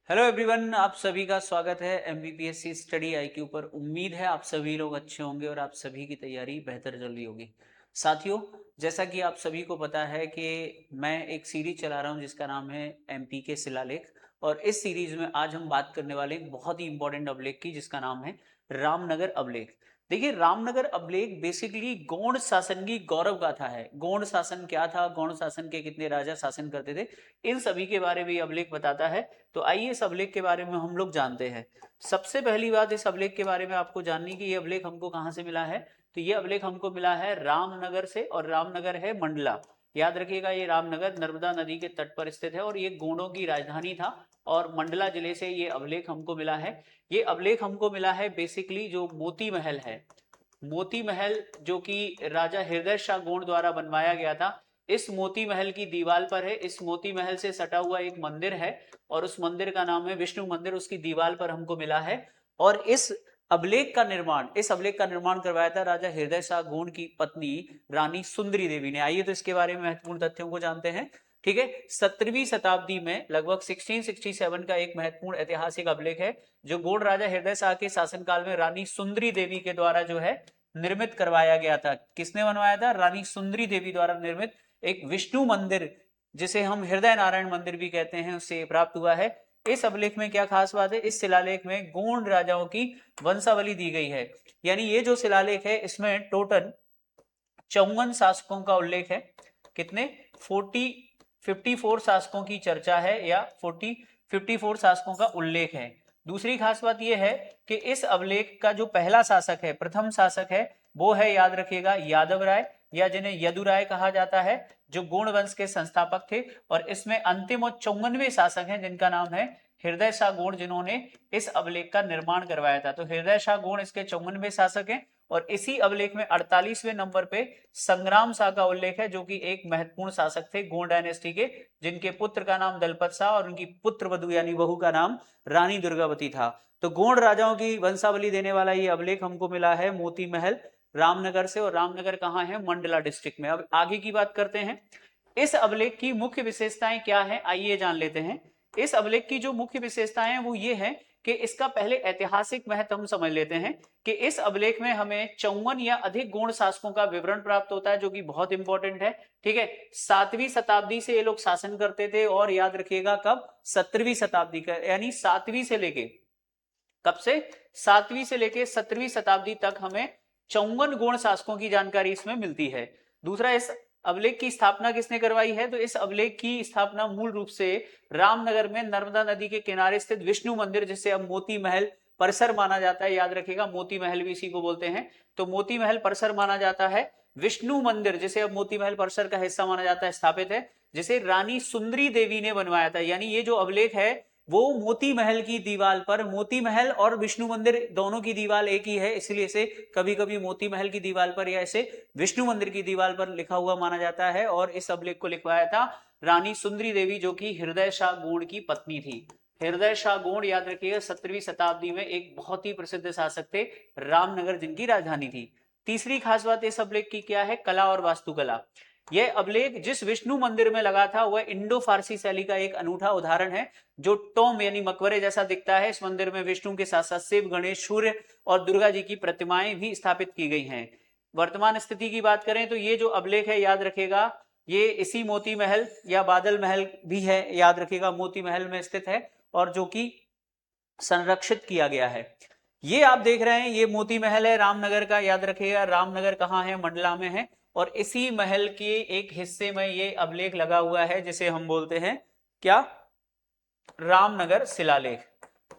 Hello everyone, आप सभी का स्वागत है एमबीपीएससी स्टडी आईक्यू पर। उम्मीद है आप सभी लोग अच्छे होंगे और आप सभी की तैयारी बेहतर चल रही होगी। साथियों, जैसा कि आप सभी को पता है कि मैं एक सीरीज चला रहा हूं जिसका नाम है एमपी के शिलालेख, और इस सीरीज में आज हम बात करने वाले एक बहुत ही इंपॉर्टेंट अभिलेख की जिसका नाम है रामनगर अभिलेख। देखिए, रामनगर अभिलेख बेसिकली गौड़ शासन की गौरव गाथा है। गौड़ शासन क्या था, गौड़ शासन के कितने राजा शासन करते थे, इन सभी के बारे में ये अभिलेख बताता है। तो आइए इस अभिलेख के बारे में हम लोग जानते हैं। सबसे पहली बात इस अभिलेख के बारे में आपको जाननी कि ये अभिलेख हमको कहाँ से मिला है। तो ये अभिलेख हमको मिला है रामनगर से, और रामनगर है मंडला। याद रखिएगा, ये रामनगर नर्मदा नदी के तट पर स्थित है और ये गोंडों की राजधानी था, और मंडला जिले से ये अभिलेख हमको मिला है। ये अभिलेख हमको मिला है बेसिकली जो मोती महल है, मोती महल जो कि राजा हृदय शाह गोंड द्वारा बनवाया गया था, इस मोती महल की दीवार पर है। इस मोती महल से सटा हुआ एक मंदिर है और उस मंदिर का नाम है विष्णु मंदिर, उसकी दीवार पर हमको मिला है। और इस अभिलेख का निर्माण करवाया था राजा हृदय शाह गोंड की पत्नी रानी सुंदरी देवी ने। आइए तो इसके बारे में महत्वपूर्ण तथ्यों को जानते हैं। ठीक है, 17वीं शताब्दी में लगभग 1667 का एक महत्वपूर्ण ऐतिहासिक अभिलेख है जो गोंड राजा हृदय शाह के शासनकाल में रानी सुंदरी देवी के द्वारा जो है निर्मित करवाया गया था। किसने बनवाया था? रानी सुंदरी देवी द्वारा निर्मित एक विष्णु मंदिर, जिसे हम हृदय नारायण मंदिर भी कहते हैं, उससे प्राप्त हुआ है। इस अभिलेख में क्या खास बात है? इस शिलालेख में गोंड राजाओं की वंशावली दी गई है। यानी ये जो शिलालेख है इसमें टोटल 54 शासकों का उल्लेख है। कितने? 54 शासकों की चर्चा है, या 54 शासकों का उल्लेख है। दूसरी खास बात यह है कि इस अभिलेख का जो पहला शासक है, प्रथम शासक है, वो है, याद रखिएगा, यादव राय, या जिन्हें यदुराय कहा जाता है, जो गोंड वंश के संस्थापक थे। और इसमें अंतिम और 54वें शासक हैं जिनका नाम है हृदय शाह गोंड, जिन्होंने इस अभिलेख का निर्माण करवाया था। तो हृदय शाह गोंड इसके 54वें शासक हैं। और इसी अभिलेख में 48वें नंबर पे संग्राम शाह का उल्लेख है, जो कि एक महत्वपूर्ण शासक थे गोंड डायनेस्टी के, जिनके पुत्र का नाम दलपत शाह और उनकी पुत्र वधु यानी बहू का नाम रानी दुर्गावती था। तो गोंड राजाओं की वंशावली देने वाला ये अभिलेख हमको मिला है मोती महल रामनगर से, और रामनगर कहाँ है? मंडला डिस्ट्रिक्ट में। अब आगे की बात करते हैं। इस अभिलेख की मुख्य विशेषताएं क्या है, आइए जान लेते हैं। इस अभिलेख की जो मुख्य विशेषताएं हैं वो ये है कि इसका पहले ऐतिहासिक महत्व हम समझ लेते हैं कि इस अभिलेख में हमें 54 या अधिक गोंड शासकों का विवरण प्राप्त होता है, जो कि बहुत इंपॉर्टेंट है। ठीक है, 7वीं शताब्दी से ये लोग शासन करते थे, और याद रखिएगा कब? 17वीं शताब्दी का, यानी 7वीं से लेके, कब से? 7वीं से लेके 17वीं शताब्दी तक हमें 54 गोंड शासकों की जानकारी इसमें मिलती है। दूसरा, इस अभिलेख की स्थापना किसने करवाई है? तो इस अभिलेख की स्थापना मूल रूप से रामनगर में नर्मदा नदी के किनारे स्थित विष्णु मंदिर, जिसे अब मोती महल परिसर माना जाता है, याद रखिएगा मोती महल भी इसी को बोलते हैं, तो मोती महल परिसर माना जाता है। विष्णु मंदिर, जिसे अब मोती महल परिसर का हिस्सा माना जाता है, स्थापित है, जिसे रानी सुंदरी देवी ने बनवाया था। यानी ये जो अभिलेख है वो मोती महल की दीवार पर, मोती महल और विष्णु मंदिर दोनों की दीवार एक ही है, इसलिए इसे कभी कभी मोती महल की दीवार पर या इसे विष्णु मंदिर की दीवार पर लिखा हुआ माना जाता है। और इस अभिलेख को लिखवाया था रानी सुंदरी देवी, जो कि हृदय शाह गोंड की पत्नी थी। हृदय शाह गोंड, याद रखिएगा, 17वीं शताब्दी में एक बहुत ही प्रसिद्ध शासक थे, रामनगर जिनकी राजधानी थी। तीसरी खास बात इस अभिलेख की क्या है? कला और वास्तुकला। यह अभिलेख जिस विष्णु मंदिर में लगा था वह इंडो फारसी शैली का एक अनूठा उदाहरण है, जो टॉम यानी मकबरे जैसा दिखता है। इस मंदिर में विष्णु के साथ साथ शिव, गणेश, सूर्य और दुर्गा जी की प्रतिमाएं भी स्थापित की गई हैं। वर्तमान स्थिति की बात करें तो ये जो अभिलेख है, याद रखेगा, ये इसी मोती महल या बादल महल भी है, याद रखेगा, मोती महल में स्थित है, और जो कि संरक्षित किया गया है। ये आप देख रहे हैं, ये मोती महल है रामनगर का। याद रखिएगा, रामनगर कहाँ है? मंडला में है। और इसी महल के एक हिस्से में ये अभिलेख लगा हुआ है, जिसे हम बोलते हैं क्या? रामनगर शिलालेख।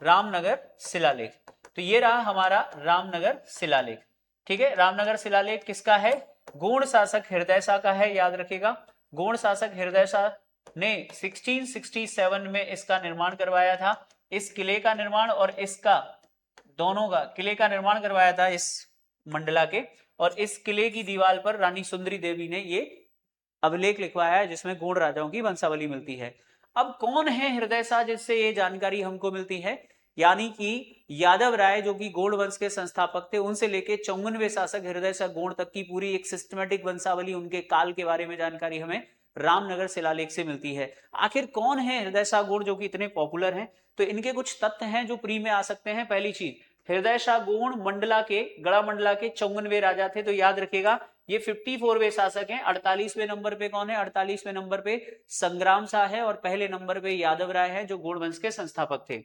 रामनगर शिलालेख। तो ये रहा हमारा रामनगर शिलालेख। ठीक है, रामनगर शिलालेख किसका है? गोंड शासक हृदय शाह का है, याद रखिएगा। गोंड शासक हृदय शाह ने 1667 में इसका निर्माण करवाया था। इस किले का निर्माण और इसका, दोनों का, किले का निर्माण करवाया था इस मंडला के। और इस किले की दीवार पर रानी सुंदरी देवी ने ये अभिलेख लिखवाया है, जिसमें गोंड राजाओं की वंशावली मिलती है। अब कौन है हृदय शाह जिससे ये जानकारी हमको मिलती है? यानी कि यादव राय, जो कि गोंड वंश के संस्थापक थे, उनसे लेके 54वें शासक हृदय शाह गोंड तक की पूरी एक सिस्टमेटिक वंशावली, उनके काल के बारे में जानकारी हमें रामनगर शिलालेख से मिलती है। आखिर कौन है हृदय शाह गोण जो कि इतने पॉपुलर हैं? तो इनके कुछ तथ्य हैं जो प्री में आ सकते हैं। पहली चीज, हृदय शाह गोण मंडला के, गढ़ा मंडला के 54वें राजा थे, तो याद रखिएगा ये 54वें शासक हैं। 48वें नंबर पे कौन है? 48वें नंबर पे संग्राम शाह है और पहले नंबर पे यादव राय है जो गोण वंश के संस्थापक थे।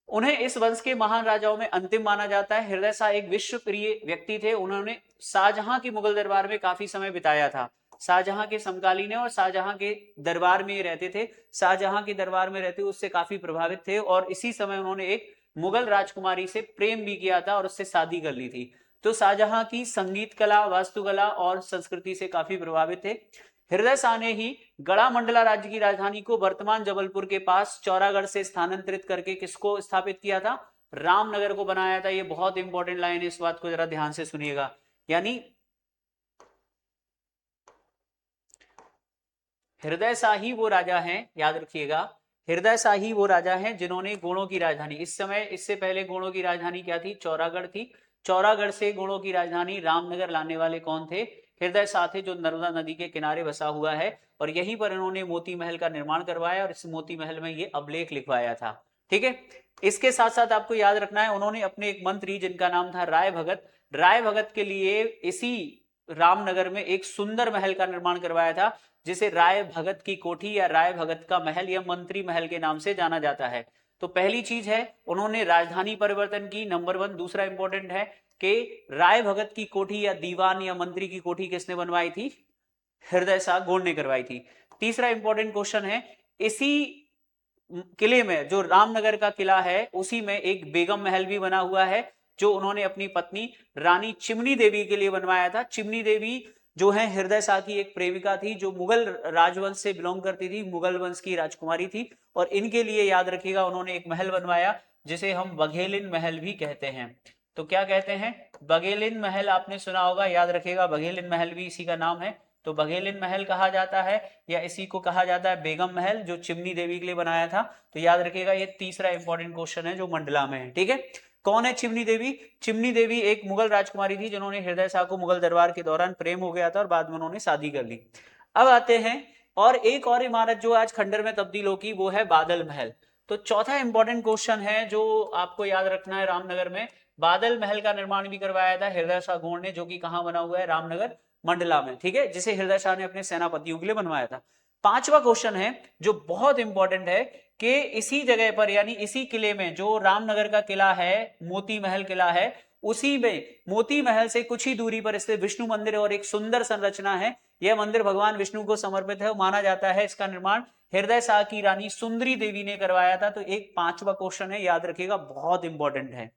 उन्हें इस वंश के महान राजाओं में अंतिम माना जाता है। हृदय शाह एक विश्व प्रिय व्यक्ति थे। उन्होंने शाहजहां की मुगल दरबार में काफी समय बिताया था। शाहजहां के समकालीन है और शाहजहां के दरबार में रहते थे। शाहजहां के दरबार में रहते उससे काफी प्रभावित थे और इसी समय उन्होंने एक मुगल राजकुमारी से प्रेम भी किया था और उससे शादी कर ली थी। तो शाहजहां की संगीत कला, वास्तुकला और संस्कृति से काफी प्रभावित थे। हृदय शाह ने ही गढ़ा मंडला राज्य की राजधानी को वर्तमान जबलपुर के पास चौरागढ़ से स्थानांतरित करके किसको स्थापित किया था? रामनगर को बनाया था। ये बहुत इंपॉर्टेंट लाइन है, इस बात को जरा ध्यान से सुनिएगा। यानी हृदय शाह ही वो राजा हैं, याद रखिएगा, हृदय शाह ही वो राजा हैं जिन्होंने गोणों की राजधानी, इस समय इससे पहले गोणों की राजधानी क्या थी? चौरागढ़ थी। चौरागढ़ से गोणों की राजधानी रामनगर लाने वाले कौन थे? हृदय शाह थे, जो नर्मदा नदी के किनारे बसा हुआ है और यहीं पर इन्होंने मोती महल का निर्माण करवाया और इस मोती महल में ये अभिलेख लिखवाया था। ठीक है, इसके साथ साथ आपको याद रखना है उन्होंने अपने एक मंत्री जिनका नाम था राय भगत, राय भगत के लिए इसी रामनगर में एक सुंदर महल का निर्माण करवाया था जिसे राय भगत की कोठी या राय भगत का महल या मंत्री महल के नाम से जाना जाता है। तो पहली चीज है उन्होंने राजधानी परिवर्तन की, नंबर 1। दूसरा इंपॉर्टेंट है कि राय भगत की कोठी या दीवान या मंत्री की कोठी किसने बनवाई थी? हृदय शाह गोंड ने करवाई थी। तीसरा इंपॉर्टेंट क्वेश्चन है, इसी किले में, जो रामनगर का किला है, उसी में एक बेगम महल भी बना हुआ है जो उन्होंने अपनी पत्नी रानी चिमनी देवी के लिए बनवाया था। चिमनी देवी जो है हृदय शाह की एक प्रेमिका थी जो मुगल राजवंश से बिलोंग करती थी, मुगल वंश की राजकुमारी थी और इनके लिए याद रखिएगा उन्होंने एक महल बनवाया जिसे हम बघेलिन महल भी कहते हैं। तो क्या कहते हैं? बघेलिन महल आपने सुना होगा, याद रखिएगा बघेलिन महल भी इसी का नाम है। तो बघेलिन महल कहा जाता है या इसी को कहा जाता है बेगम महल, जो चिमनी देवी के लिए बनाया था। तो याद रखिएगा ये तीसरा इंपॉर्टेंट क्वेश्चन है जो मंडला में है। ठीक है, कौन है चिमनी देवी? चिमनी देवी एक मुगल राजकुमारी थी जिन्होंने हृदय शाह को मुगल दरबार के दौरान प्रेम हो गया था और बाद में उन्होंने शादी कर ली। अब आते हैं और एक और इमारत जो आज खंडर में तब्दील होगी वो है बादल महल। तो चौथा इंपॉर्टेंट क्वेश्चन है जो आपको याद रखना है, रामनगर में बादल महल का निर्माण भी करवाया था हृदय शाह गोंड ने, जो कि कहां बना हुआ है? रामनगर मंडला में। ठीक है, जिसे हृदय शाह ने अपने सेनापतियों के लिए बनवाया था। पांचवा क्वेश्चन है जो बहुत इंपॉर्टेंट है कि इसी जगह पर यानी इसी किले में, जो रामनगर का किला है, मोती महल किला है, उसी में मोती महल से कुछ ही दूरी पर स्थित विष्णु मंदिर और एक सुंदर संरचना है। यह मंदिर भगवान विष्णु को समर्पित है। माना जाता है इसका निर्माण हृदय शाह की रानी सुंदरी देवी ने करवाया था। तो एक पांचवा क्वेश्चन है, याद रखिएगा, बहुत इंपॉर्टेंट है।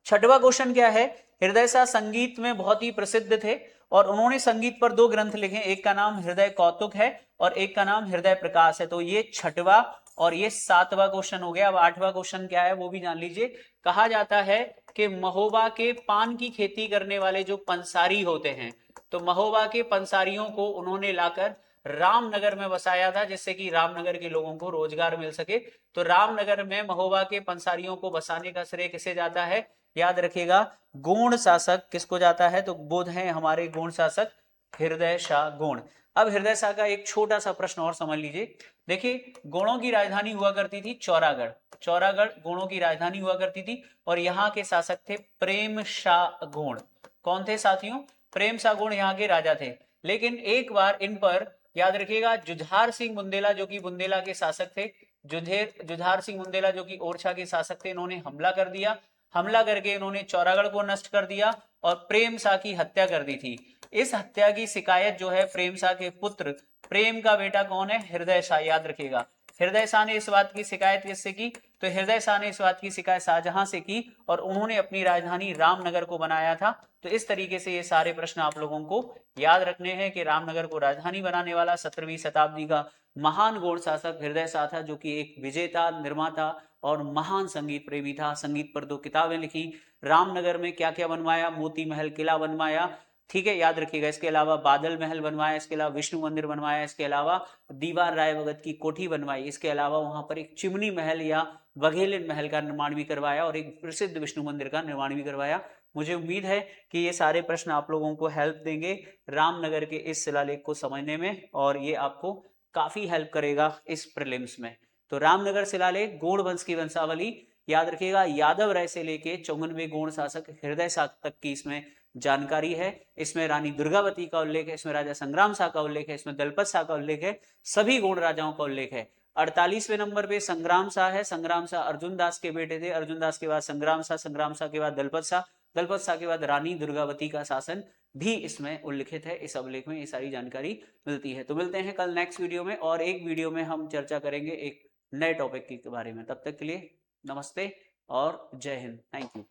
छठवां क्वेश्चन क्या है? हृदय शाह संगीत में बहुत ही प्रसिद्ध थे और उन्होंने संगीत पर 2 ग्रंथ लिखे, एक का नाम हृदय कौतुक है और एक का नाम हृदय प्रकाश है। तो ये छठवां और ये 7वां क्वेश्चन हो गया। अब 8वां क्वेश्चन क्या है वो भी जान लीजिए। कहा जाता है कि महोबा के पान की खेती करने वाले जो पंसारी होते हैं, तो महोबा के पंसारियों को उन्होंने लाकर रामनगर में बसाया था जिससे कि रामनगर के लोगों को रोजगार मिल सके। तो रामनगर में महोबा के पंसारियों को बसाने का श्रेय किसे जाता है? याद रखिएगा गोंड शासक किसको जाता है? तो बोध है हमारे गोंड शासक हृदय शाह गोंड। अब हृदय शाह का एक छोटा सा प्रश्न और समझ लीजिए। देखिए, गोणों की राजधानी हुआ करती थी चौरागढ़, चौरागढ़ गोणों की राजधानी हुआ करती थी और यहाँ के शासक थे प्रेम शाह गोंड। कौन थे साथियों? प्रेम शाह गोंड यहाँ के राजा थे। लेकिन एक बार इन पर, याद रखिएगा, जुझार सिंह बुंदेला जो कि बुंदेला के शासक थे, जुझार सिंह बुंदेला जो कि ओरछा के शासक थे, इन्होंने हमला कर दिया। हमला करके इन्होंने चौरागढ़ को नष्ट कर दिया और प्रेम शाह की हत्या कर दी थी। इस हत्या की शिकायत जो है प्रेम शाह के पुत्र प्रेम का बेटा कौन है? हृदय शाह। याद रखिएगा, हृदय शाह ने इस बात की शिकायत किससे की? तो हृदय शाह ने इस बात की शिकायत शाहजहां से की और उन्होंने अपनी राजधानी रामनगर को बनाया था। तो इस तरीके से ये सारे प्रश्न आप लोगों को याद रखने हैं कि रामनगर को राजधानी बनाने वाला 17वीं शताब्दी का महान गौड़ शासक हृदय शाह था, जो कि एक विजेता, निर्माता और महान संगीत प्रेमी था। संगीत पर 2 किताबें लिखी, रामनगर में क्या क्या बनवाया, मोती महल किला बनवाया, ठीक है, याद रखिएगा। इसके अलावा बादल महल बनवाया, इसके अलावा विष्णु मंदिर बनवाया, इसके अलावा दीवार राय भगत की कोठी बनवाई, इसके अलावा वहां पर एक चिमनी महल या बघेलिन महल का निर्माण भी करवाया और एक प्रसिद्ध विष्णु मंदिर का निर्माण भी करवाया। मुझे उम्मीद है कि ये सारे प्रश्न आप लोगों को हेल्प देंगे रामनगर के इस शिलालेख को समझने में, और ये आपको काफी हेल्प करेगा इस प्रीलिम्स में। तो रामनगर शिलालेख, गोंड वंश की वंशावली, याद रखिएगा यादव राय से लेके 54वें गोंड शासक हृदय शाह तक की इसमें जानकारी है। इसमें रानी दुर्गावती का उल्लेख है, इसमें राजा संग्राम शाह का उल्लेख है, इसमें दलपत शाह का उल्लेख है, सभी गोंड राजाओं का उल्लेख है। 48वें नंबर पे संग्राम शाह है। संग्राम शाह अर्जुन दास के बेटे थे। अर्जुन दास के बाद संग्राम शाह, संग्राम शाह के बाद दलपत शाह, दलपत शाह के बाद रानी दुर्गावती का शासन भी इसमें उल्लिखित है। इस अभिलेख में ये सारी जानकारी मिलती है। तो मिलते हैं कल नेक्स्ट वीडियो में, और एक वीडियो में हम चर्चा करेंगे एक नए टॉपिक के बारे में। तब तक के लिए नमस्ते और जय हिंद। Thank you.